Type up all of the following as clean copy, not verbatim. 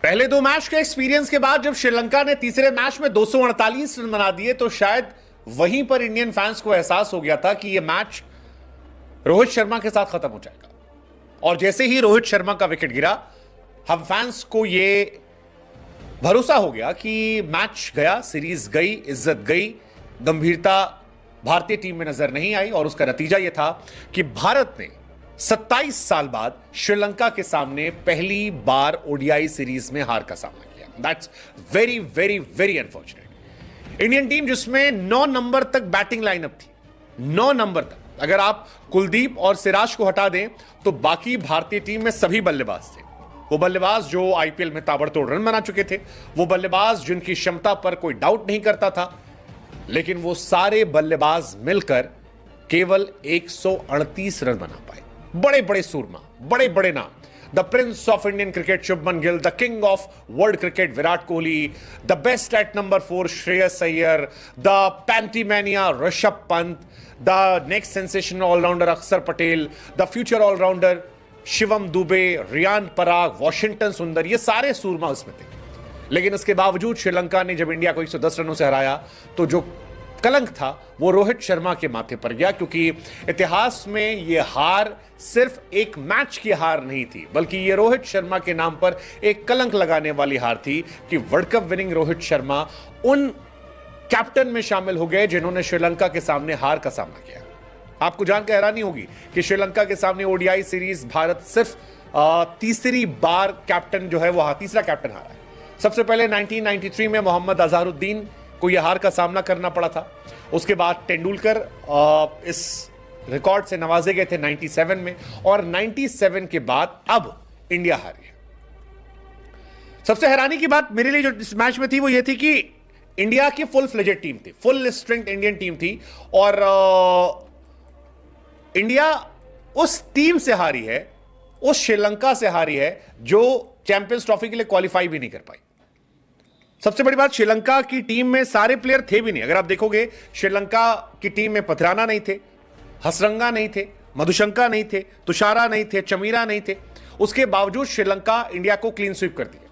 पहले दो मैच के एक्सपीरियंस के बाद जब श्रीलंका ने तीसरे मैच में 248 रन बना दिए तो शायद वहीं पर इंडियन फैंस को एहसास हो गया था कि यह मैच रोहित शर्मा के साथ खत्म हो जाएगा। और जैसे ही रोहित शर्मा का विकेट गिरा, हम फैंस को यह भरोसा हो गया कि मैच गया, सीरीज गई, इज्जत गई, गंभीरता भारतीय टीम में नजर नहीं आई। और उसका नतीजा यह था कि भारत ने 27 साल बाद श्रीलंका के सामने पहली बार ओडीआई सीरीज में हार का सामना किया। That's very very very unfortunate. Indian team जिसमें 9 नंबर तक बैटिंग लाइनअप थी, 9 नंबर तक, अगर आप कुलदीप और सिराज को हटा दें तो बाकी भारतीय टीम में सभी बल्लेबाज थे। वो बल्लेबाज जो आईपीएल में ताबड़तोड़ रन बना चुके थे, वो बल्लेबाज जिनकी क्षमता पर कोई डाउट नहीं करता था, लेकिन वो सारे बल्लेबाज मिलकर केवल 138 रन बना पाए। बड़े बड़े सूरमा, बड़े बड़े नाम, the prince of Indian cricket Shubman Gill, the king of world cricket Virat Kohli, the best at number 4 Shreyas Iyer, the पैंटीमैनिया Rishabh Pant, the next sensational allrounder Axar Patel, the future allrounder Shivam Dube, Riyan Parag, Washington Sundar, ये सारे सूरमा उसमें थे। लेकिन इसके बावजूद श्रीलंका ने जब इंडिया को 110 रनों से हराया तो जो कलंक था वो रोहित शर्मा के माथे पर गया, क्योंकि इतिहास में यह हार सिर्फ एक मैच की हार नहीं थी, बल्कि यह रोहित शर्मा के नाम पर एक कलंक लगाने वाली हार थी कि world cup winning Rohit Sharma उन कैप्टन में शामिल हो गए जिन्होंने श्रीलंका के सामने हार का सामना किया। आपको जानकर हैरानी होगी कि श्रीलंका के सामने ओडीआई सीरीज भारत सिर्फ तीसरी बार कैप्टन जो है वो तीसरा कैप्टन हारा है। सबसे पहले 1993 में मोहम्मद अजहरुद्दीन को यह हार का सामना करना पड़ा था। उसके बाद तेंदुलकर इस रिकॉर्ड से नवाजे गए थे 97 में, और 97 के बाद अब इंडिया हारी है। सबसे हैरानी की बात मेरे लिए जो इस मैच में थी वो ये थी कि इंडिया की फुल फ्लेजेड टीम थी, फुल स्ट्रेंथ इंडियन टीम थी, और इंडिया उस टीम से हारी है, उस श्रीलंका से हारी है जो चैंपियंस ट्रॉफी के लिए क्वालिफाई भी नहीं कर पाई। सबसे बड़ी बात, श्रीलंका की टीम में सारे प्लेयर थे भी नहीं। अगर आप देखोगे श्रीलंका की टीम में पथराना नहीं थे, हसरंगा नहीं थे, मधुशंका नहीं थे, तुषारा नहीं थे, चमीरा नहीं थे, उसके बावजूद श्रीलंका इंडिया को क्लीन स्वीप कर दिया।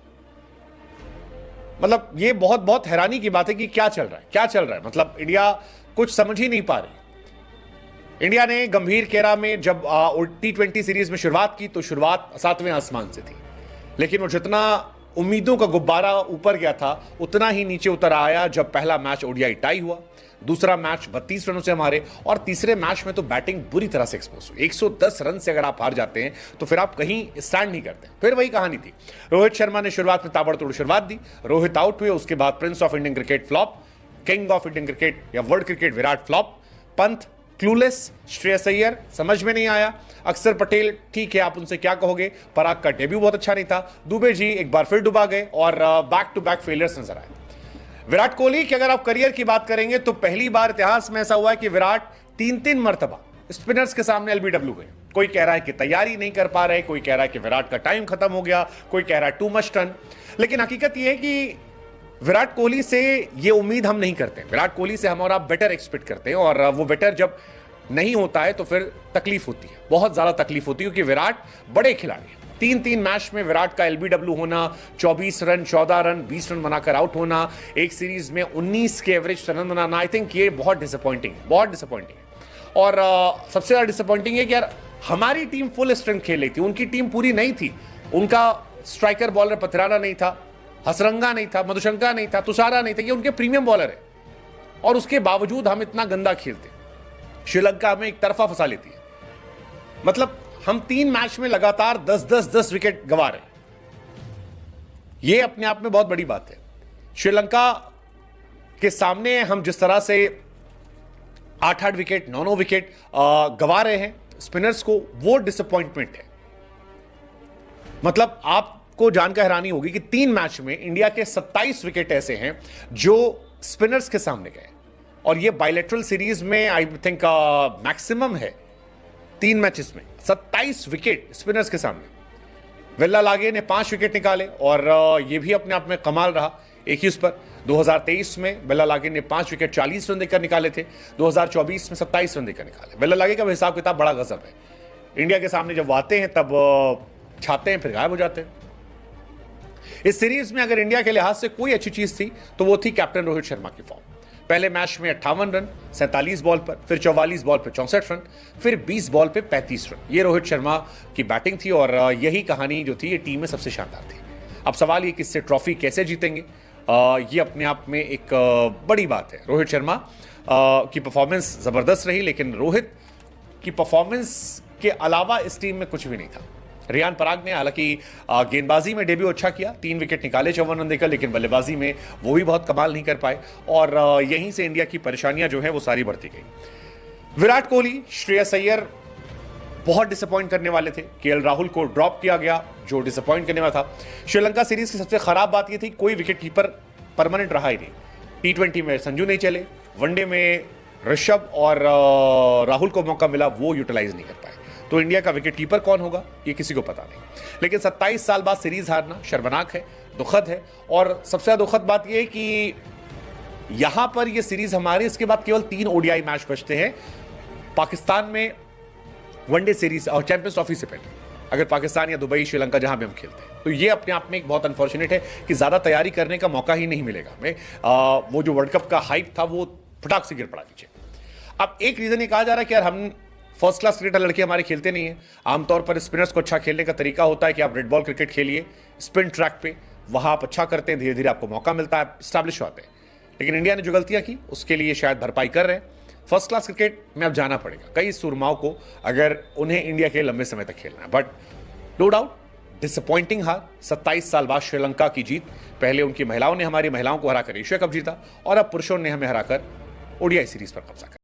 मतलब ये बहुत बहुत हैरानी की बात है कि क्या चल रहा है, क्या चल रहा है। मतलब इंडिया कुछ समझ ही नहीं पा रही। इंडिया ने गंभीर केरा में जब T20 सीरीज में शुरुआत की तो शुरुआत 7वें आसमान से थी, लेकिन वो जितना उम्मीदों का गुब्बारा ऊपर गया था उतना ही नीचे उतर आया जब पहला मैच ओडीआई टाई हुआ, दूसरा मैच 32 रनों से हमारे, और तीसरे मैच में तो बैटिंग बुरी तरह से एक्सपोज हुई। 110 रन से अगर आप हार जाते हैं तो फिर आप कहीं स्टैंड नहीं करते। फिर वही कहानी थी, रोहित शर्मा ने शुरुआत में ताबड़तोड़ शुरुआत दी, रोहित आउट हुए, उसके बाद prince of Indian cricket flop, king of Indian cricket या world cricket Virat flop, Pant clueless, Shreyas Iyer समझ में नहीं आया, अक्षर पटेल ठीक है आप उनसे क्या कहोगे, पराग का डेब्यू बहुत अच्छा नहीं था, दुबे जी एक बार फिर डुबा गए, और बैक टू बैक फेलियर्स नजर आए। विराट कोहली की अगर आप करियर की बात करेंगे तो पहली बार इतिहास में ऐसा हुआ है कि विराट 3-3 मर्तबा स्पिनर्स के सामने एलबीडब्ल्यू गए। कोई कह रहा है कि तैयारी नहीं कर पा रहे, कोई कह रहा है कि विराट का टाइम खत्म हो गया, कोई कह रहा है टू मच रन, लेकिन हकीकत यह है कि विराट कोहली से ये उम्मीद हम नहीं करते। विराट कोहली से हम और आप बेटर एक्सपेक्ट करते हैं, और वो बेटर जब नहीं होता है तो फिर तकलीफ होती है, बहुत ज्यादा तकलीफ होती है, क्योंकि विराट बड़े खिलाड़ी हैं। 3-3 मैच में विराट का एलबीडब्ल्यू होना, 24 रन, 14 रन, 20 रन बनाकर आउट होना, एक सीरीज में 19 के average run banana, I think ये बहुत डिसअपॉइंटिंग है, बहुत डिसअपॉइंटिंग है। और सबसे ज्यादा डिसअपॉइंटिंग है कि यार हमारी टीम फुल स्ट्रेंथ खेल रही थी, उनकी टीम पूरी नहीं थी। उनका स्ट्राइकर बॉलर पथराना नहीं था, हसरंगा नहीं था, मधुशंका नहीं था, तुषारा नहीं था, ये उनके प्रीमियम बॉलर है, और उसके बावजूद हम इतना गंदा खेलते। श्रीलंका हमें एक तरफा फंसा लेती है। मतलब हम 3 मैच में लगातार 10-10 विकेट गंवा रहे हैं, यह अपने आप में बहुत बड़ी बात है। श्रीलंका के सामने हम जिस तरह से 8-8 विकेट, 9-9 विकेट गंवा रहे हैं स्पिनर्स को, वो डिसअपॉइंटमेंट है। मतलब आपको जानकर हैरानी होगी कि 3 मैच में इंडिया के 27 विकेट ऐसे हैं जो स्पिनर्स के सामने गए, और ये बायलैटरल सीरीज में आई थिंक मैक्सिमम है 3 मैचेस में 27 विकेट स्पिनर्स के सामने। वेल्ला लागे ने 5 विकेट निकाले, और ये भी अपने आप में कमाल रहा एक ही उस पर। 2023 में वेल्ला लागे ने 5 विकेट 40 रन देकर निकाले थे, 2024 में 27 रन देकर निकाले। वेल्ला लागे का हिसाब किताब बड़ा गजब है। इंडिया के सामने जब वो आते हैं तब छाते हैं, फिर गायब हो जाते हैं। इस सीरीज में अगर इंडिया के लिहाज से कोई अच्छी चीज थी तो वो थी कैप्टन रोहित शर्मा की फॉर्म। पहले मैच में 58 रन 47 बॉल पर, फिर 44 बॉल पर 64 रन, फिर 20 बॉल पे 35 रन। ये रोहित शर्मा की बैटिंग थी और यही कहानी जो थी ये टीम में सबसे शानदार थी। अब सवाल ये कि इससे ट्रॉफी कैसे जीतेंगे, ये अपने आप में एक बड़ी बात है। रोहित शर्मा की परफॉर्मेंस जबरदस्त रही, लेकिन रोहित की परफॉर्मेंस के अलावा इस टीम में कुछ भी नहीं था। रियान पराग ने हालांकि गेंदबाजी में डेब्यू अच्छा किया, 3 विकेट निकाले 54 रन देकर, लेकिन बल्लेबाजी में वो भी बहुत कमाल नहीं कर पाए और यहीं से इंडिया की परेशानियां जो है वो सारी बढ़ती गई। विराट कोहली, श्रेयस अय्यर बहुत डिसअपॉइंट करने वाले थे। केएल राहुल को ड्रॉप किया गया जो डिसअपॉइंट करने वाला था। श्रीलंका सीरीज की सबसे खराब बात यह थी कोई विकेट कीपर परमानेंट रहा ही नहीं। T20 में संजू नहीं चले, वनडे में ऋषभ और राहुल को मौका मिला, वो यूटिलाइज नहीं कर पाए। तो इंडिया का विकेट कीपर कौन होगा ये किसी को पता नहीं। लेकिन 27 साल बाद सीरीज हारना शर्मनाक है, दुखद है। और सबसे ज्यादा दुखद बात यह है कि यहां पर यह सीरीज हमारे इसके बाद केवल 3 ओडीआई मैच बचते हैं पाकिस्तान में वनडे सीरीज और चैंपियंस ट्रॉफी से पहले। अगर पाकिस्तान या दुबई, श्रीलंका जहां भी हम खेलते हैं, तो ये अपने आप में एक बहुत अनफॉर्चुनेट है कि ज्यादा तैयारी करने का मौका ही नहीं मिलेगा हमें। वो जो वर्ल्ड कप का हाइप था वो फटाक से गिर पड़ा नीचे। अब एक रीजन ये कहा जा रहा है कि यार हम फर्स्ट क्लास क्रिकेटर लड़के हमारे खेलते नहीं है। आमतौर पर स्पिनर्स को अच्छा खेलने का तरीका होता है कि आप रेड बॉल क्रिकेट खेलिए स्पिन ट्रैक पे, वहां आप अच्छा करते हैं, धीरे धीरे आपको मौका मिलता है, स्टैब्लिश होते हैं। लेकिन इंडिया ने जो गलतियां की उसके लिए शायद भरपाई कर रहे हैं। फर्स्ट क्लास क्रिकेट में अब जाना पड़ेगा कई सुरमाओं को अगर उन्हें इंडिया के लंबे समय तक खेलना है। बट नो डाउट डिसअपॉइंटिंग हार, 27 साल बाद श्रीलंका की जीत। पहले उनकी महिलाओं ने हमारी महिलाओं को हराकर एशिया कप जीता और अब पुरुषों ने हमें हराकर ओडीआई सीरीज पर कब्जा किया।